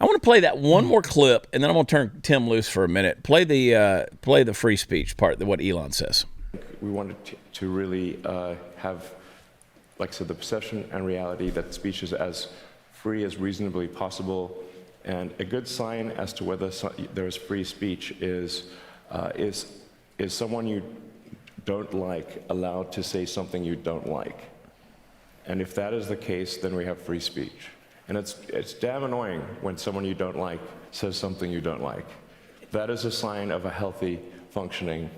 I want to play that one more clip, and then I'm going to turn Tim loose for a minute. Play the free speech part, what Elon says. We wanted to really have, like I said, the perception and reality that speech is as free as reasonably possible. And a good sign as to whether there is free speech is someone you don't like allowed to say something you don't like. And if that is the case, then we have free speech. And it's damn annoying when someone you don't like says something you don't like. That is a sign of a healthy, functioning,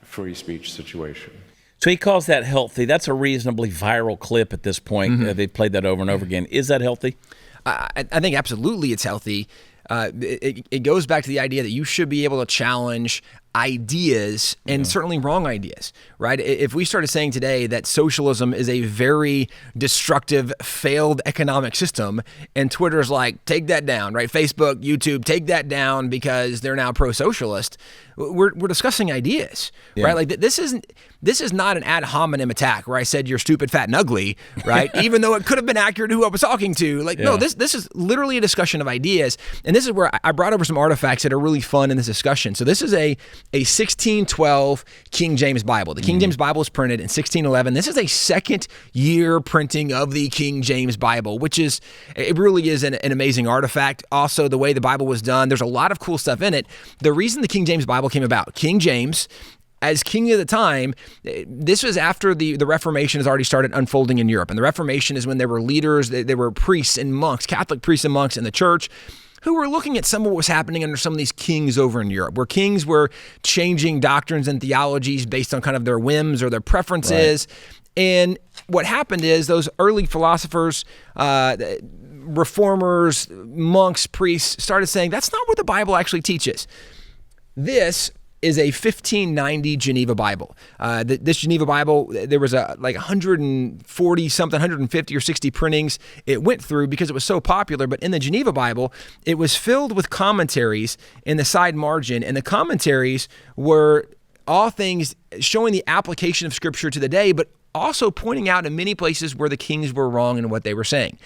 free speech situation. So he calls that healthy. That's a reasonably viral clip at this point. They played that over and over again. Is that healthy? I think absolutely it's healthy. It goes back to the idea that you should be able to challenge ideas and certainly wrong ideas, right? If we started saying today that socialism is a very destructive, failed economic system, and Twitter's like, take that down, right? Facebook, YouTube, take that down because they're now pro-socialist. We're discussing ideas, right? Like this is not an ad hominem attack where I said you're stupid, fat, and ugly, right? Even though it could have been accurate to who I was talking to. No, this is literally a discussion of ideas, and this is where I brought over some artifacts that are really fun in this discussion. So this is a 1612 King James Bible. The King James Bible was printed in 1611. This is a second year printing of the King James Bible, which is, it really is an amazing artifact. Also, the way the Bible was done, there's a lot of cool stuff in it. The reason the King James Bible came about, King James, as king of the time, this was after the Reformation has already started unfolding in Europe. And the Reformation is when there were leaders, there were priests and monks, Catholic priests and monks in the church, who were looking at some of what was happening under some of these kings over in Europe, where kings were changing doctrines and theologies based on kind of their whims or their preferences. Right. And what happened is those early philosophers, reformers, monks, priests started saying, that's not what the Bible actually teaches. This is a 1590 Geneva Bible. This Geneva Bible, there was like 140 something, 150 or 60 printings it went through because it was so popular. But in the Geneva Bible, it was filled with commentaries in the side margin, and the commentaries were all things showing the application of Scripture to the day, but also pointing out in many places where the kings were wrong in what they were saying.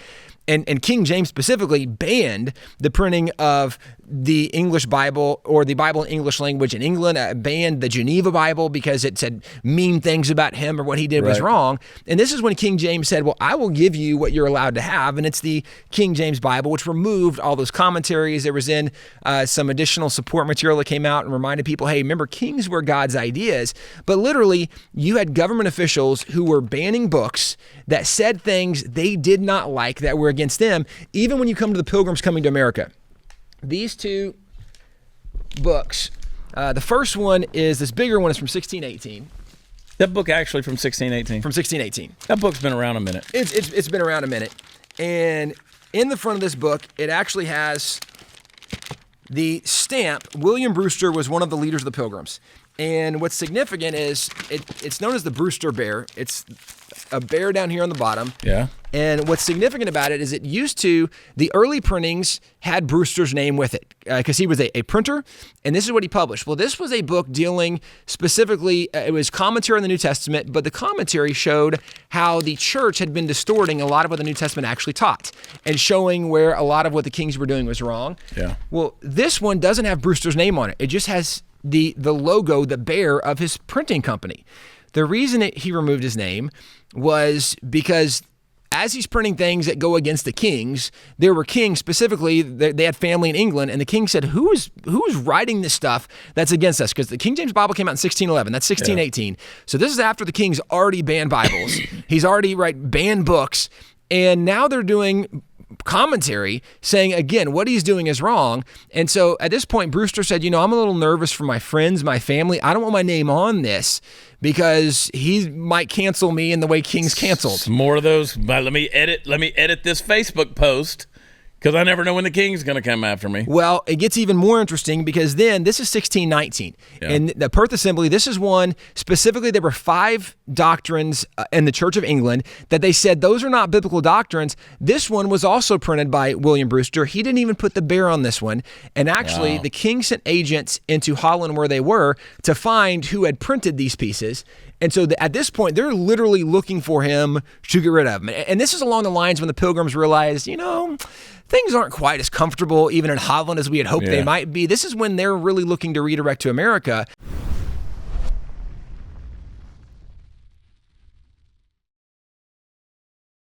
And King James specifically banned the printing of the English Bible or the Bible in English language in England, banned the Geneva Bible because it said mean things about him or what he did was wrong. And this is when King James said, well, I will give you what you're allowed to have. And it's the King James Bible, which removed all those commentaries. There was in some additional support material that came out and reminded people, hey, remember, kings were God's ideas. But literally, you had government officials who were banning books that said things they did not like that were against them, even when you come to the Pilgrims coming to America. These two books, the first one is, this bigger one is from 1618. That book actually from 1618? From 1618. That book's been around a minute. It's been around a minute. And in the front of this book, it actually has the stamp. William Brewster was one of the leaders of the Pilgrims. And what's significant is it's known as the Brewster Bear. It's a bear down here on the bottom. Yeah. And what's significant about it is it used to, the early printings had Brewster's name with it because he was a printer, and this is what he published. Well, this was a book dealing specifically, it was commentary on the New Testament, but the commentary showed how the church had been distorting a lot of what the New Testament actually taught and showing where a lot of what the kings were doing was wrong. Yeah. Well, this one doesn't have Brewster's name on it. It just has the logo, the bear of his printing company. The reason he removed his name was because as he's printing things that go against the kings, there were kings specifically, they had family in England, and the king said, who's writing this stuff that's against us? Because the King James Bible came out in 1611, that's 1618. Yeah. So this is after the king's already banned Bibles. He's already banned books, and now they're doing commentary saying, again, what he's doing is wrong. And so at this point, Brewster said, I'm a little nervous for my friends, my family. I don't want my name on this because he might cancel me in the way kings canceled. More of those. Let me edit this Facebook post because I never know when the king's going to come after me. Well, it gets even more interesting because then this is 1619. Yeah. And the Perth Assembly, this is one, specifically there were 5 doctrines in the Church of England that they said those are not biblical doctrines. This one was also printed by William Brewster. He didn't even put the bear on this one. And actually, the king sent agents into Holland where they were to find who had printed these pieces. And so at this point, they're literally looking for him to get rid of him. And this is along the lines when the Pilgrims realized, things aren't quite as comfortable even in Holland as we had hoped they might be. This is when they're really looking to redirect to America.